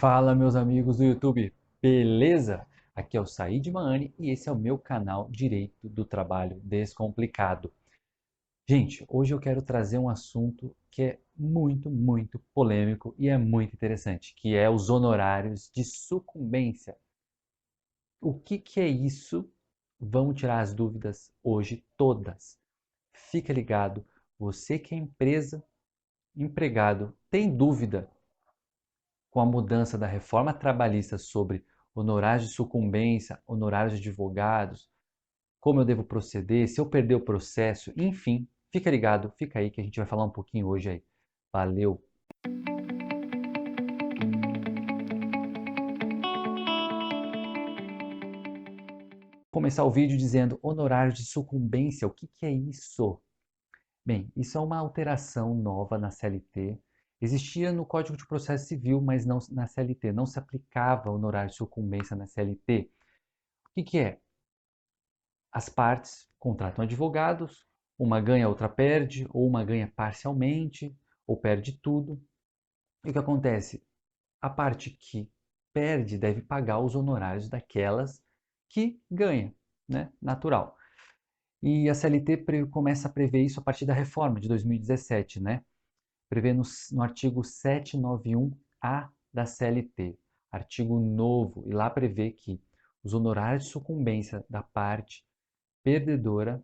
Fala, meus amigos do YouTube, beleza? Aqui é o Said Maani e esse é o meu canal Direito do Trabalho Descomplicado. Gente, hoje eu quero trazer um assunto que é muito polêmico e é muito interessante, que é os honorários de sucumbência. O que é isso? Vamos tirar as dúvidas hoje todas. Fica ligado, você que é empresa, empregado, tem dúvida com a mudança da reforma trabalhista sobre honorários de sucumbência, honorários de advogados, como eu devo proceder, se eu perder o processo, enfim, fica ligado, fica aí que a gente vai falar um pouquinho hoje aí. Valeu! Vou começar o vídeo dizendo honorários de sucumbência, o que é isso? Bem, isso é uma alteração nova na CLT. Existia no Código de Processo Civil, mas não na CLT. Não se aplicava honorário de sucumbência na CLT. O que é? As partes contratam advogados, uma ganha, a outra perde, ou uma ganha parcialmente, ou perde tudo. E o que acontece? A parte que perde deve pagar os honorários daquelas que ganha, né? Natural. E a CLT começa a prever isso a partir da reforma de 2017, né? Prevê no artigo 791-A da CLT, artigo novo, e lá prevê que os honorários de sucumbência da parte perdedora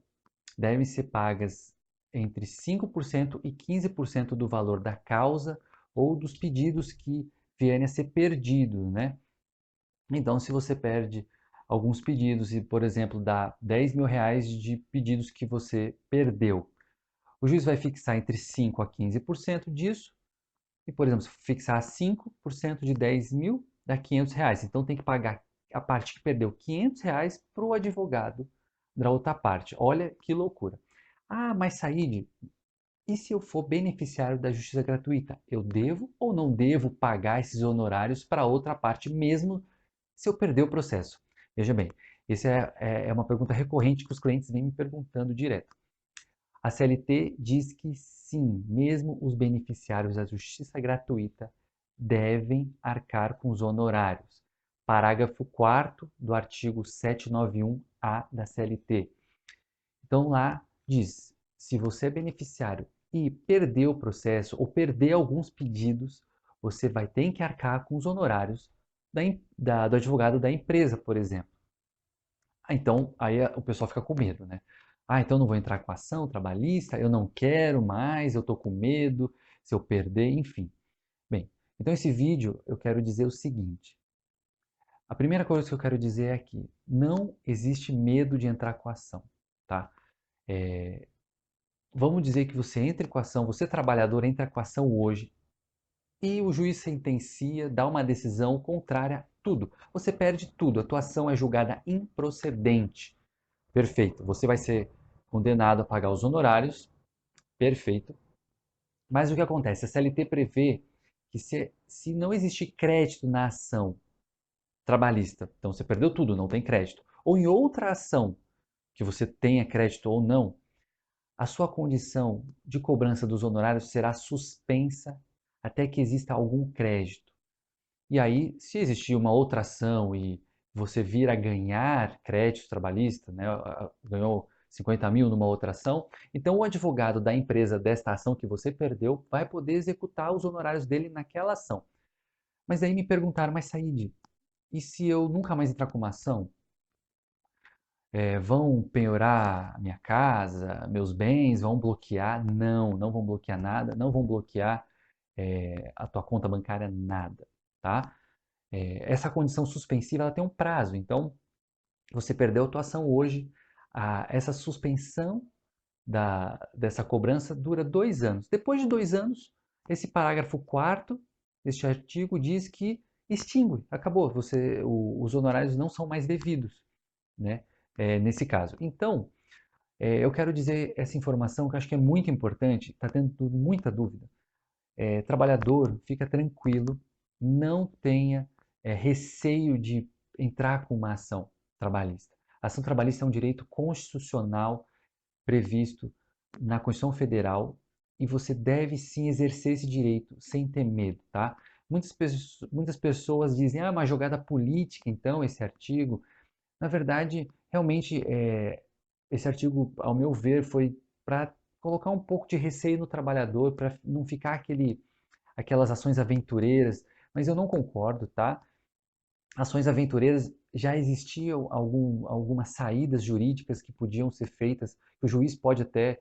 devem ser pagas entre 5% e 15% do valor da causa ou dos pedidos que vierem a ser perdidos, né? Então, se você perde alguns pedidos e, por exemplo, dá R$ 10.000 de pedidos que você perdeu, o juiz vai fixar entre 5% a 15% disso e, por exemplo, se fixar 5% de 10 mil, dá R$ 500. Então, tem que pagar a parte que perdeu R$ 500 para o advogado da outra parte. Olha que loucura. Ah, mas Said, e se eu for beneficiário da justiça gratuita? Eu devo ou não devo pagar esses honorários para outra parte, mesmo se eu perder o processo? Veja bem, essa é uma pergunta recorrente que os clientes vêm me perguntando direto. A CLT diz que sim, mesmo os beneficiários da justiça gratuita devem arcar com os honorários. Parágrafo 4º do artigo 791-A da CLT. Então lá diz, se você é beneficiário e perder o processo ou perder alguns pedidos, você vai ter que arcar com os honorários do advogado da empresa, por exemplo. Então, aí o pessoal fica com medo, né? Ah, então não vou entrar com ação trabalhista, eu não quero mais, eu estou com medo, se eu perder, enfim. Bem, então esse vídeo eu quero dizer o seguinte. A primeira coisa que eu quero dizer é que não existe medo de entrar com ação, tá? Vamos dizer que você entra com ação, você trabalhador entra com ação hoje e o juiz sentencia, dá uma decisão contrária a tudo. Você perde tudo, a tua ação é julgada improcedente. Perfeito. Você vai ser condenado a pagar os honorários. Perfeito. Mas o que acontece? A CLT prevê que se não existir crédito na ação trabalhista, então você perdeu tudo, não tem crédito, ou em outra ação que você tenha crédito ou não, a sua condição de cobrança dos honorários será suspensa até que exista algum crédito. E aí, se existir uma outra ação e você vir a ganhar crédito trabalhista, né, ganhou 50 mil numa outra ação, então o advogado da empresa desta ação que você perdeu vai poder executar os honorários dele naquela ação. Mas aí me perguntaram, mas Said, e se eu nunca mais entrar com uma ação? Vão penhorar a minha casa, meus bens, vão bloquear? Não, não vão bloquear nada, não vão bloquear a tua conta bancária, nada, tá? Essa condição suspensiva ela tem um prazo, então você perdeu a tua ação hoje, essa suspensão dessa cobrança dura 2 anos. Depois de 2 anos, esse parágrafo 4º deste artigo diz que extingue, acabou, os honorários não são mais devidos, né? Nesse caso. Então, eu quero dizer essa informação que eu acho que é muito importante, está tendo muita dúvida. Trabalhador, fica tranquilo, não tenha receio de entrar com uma ação trabalhista. A ação trabalhista é um direito constitucional previsto na Constituição Federal e você deve sim exercer esse direito sem ter medo, tá? Muitas pessoas dizem, ah, uma jogada política, então, esse artigo. Na verdade, realmente, esse artigo, ao meu ver, foi para colocar um pouco de receio no trabalhador, para não ficar aquelas ações aventureiras, mas eu não concordo, tá? Ações aventureiras já existiam algumas saídas jurídicas que podiam ser feitas, que o juiz pode até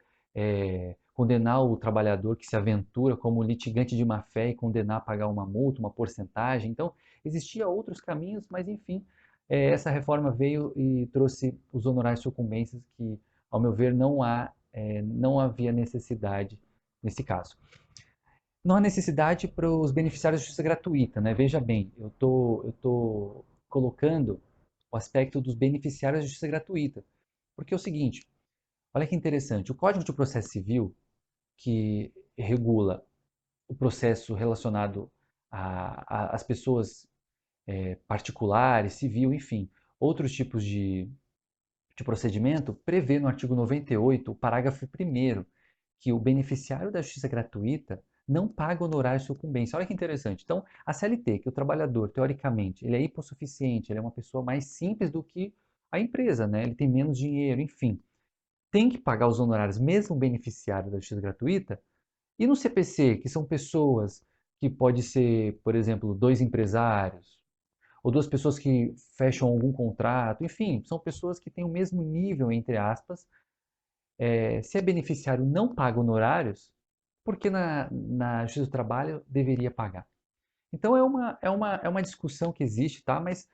condenar o trabalhador que se aventura como litigante de má-fé e condenar a pagar uma multa, uma porcentagem. Então, existiam outros caminhos, mas enfim, essa reforma veio e trouxe os honorários sucumbências que, ao meu ver, não havia necessidade nesse caso. Não há necessidade para os beneficiários de justiça gratuita, né? Veja bem, eu tô colocando o aspecto dos beneficiários de justiça gratuita. Porque é o seguinte, olha que interessante, o Código de Processo Civil, que regula o processo relacionado às pessoas particulares, civil, enfim, outros tipos de procedimento, prevê no artigo 98, o parágrafo 1º, que o beneficiário da justiça gratuita não paga honorário de sucumbência. Olha que interessante. Então, a CLT, que o trabalhador, teoricamente, ele é hipossuficiente, ele é uma pessoa mais simples do que a empresa, né? Ele tem menos dinheiro, enfim. Tem que pagar os honorários, mesmo o beneficiário da justiça gratuita. E no CPC, que são pessoas que pode ser, por exemplo, dois empresários, ou duas pessoas que fecham algum contrato, enfim, são pessoas que têm o mesmo nível, entre aspas, se é beneficiário não paga honorários, porque na Justiça do Trabalho deveria pagar. Então é uma discussão que existe, tá? Mas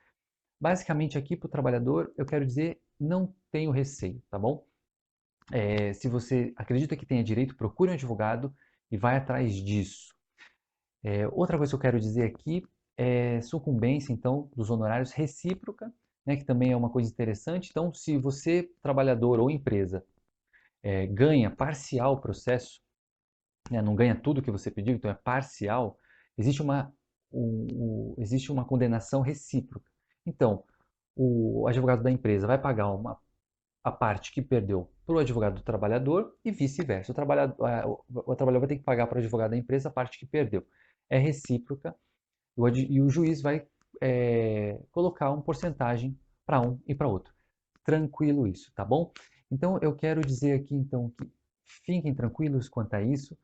basicamente aqui para o trabalhador eu quero dizer não tenho receio, tá bom? Se você acredita que tenha direito, procure um advogado e vai atrás disso. Outra coisa que eu quero dizer aqui é sucumbência, então, dos honorários recíproca, né, que também é uma coisa interessante. Então, se você, trabalhador ou empresa, ganha parcial o processo, né, não ganha tudo que você pediu, então é parcial, existe uma condenação recíproca. Então, o advogado da empresa vai pagar a parte que perdeu para o advogado do trabalhador e vice-versa. O trabalhador vai ter que pagar para o advogado da empresa a parte que perdeu. É recíproca e o juiz vai colocar uma porcentagem para um e para outro. Tranquilo isso, tá bom? Então eu quero dizer aqui então que fiquem tranquilos quanto a isso.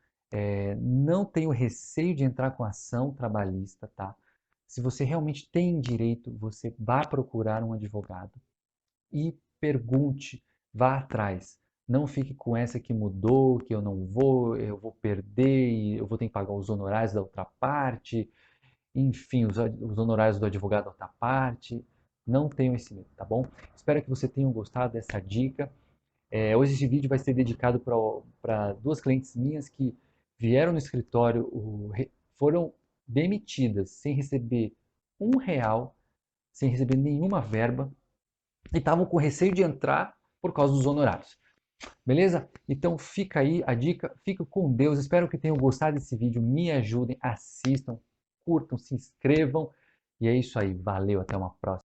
Não tenho receio de entrar com ação trabalhista, tá? Se você realmente tem direito, você vá procurar um advogado e pergunte, vá atrás. Não fique com essa que mudou, que eu vou perder, e eu vou ter que pagar os honorários da outra parte, enfim, os honorários do advogado da outra parte. Não tenham esse medo, tá bom? Espero que você tenha gostado dessa dica. Hoje esse vídeo vai ser dedicado para duas clientes minhas que vieram no escritório, foram demitidas sem receber R$ 1, sem receber nenhuma verba, e estavam com receio de entrar por causa dos honorários. Beleza? Então fica aí a dica, fica com Deus. Espero que tenham gostado desse vídeo. Me ajudem, assistam, curtam, se inscrevam. E é isso aí. Valeu, até uma próxima.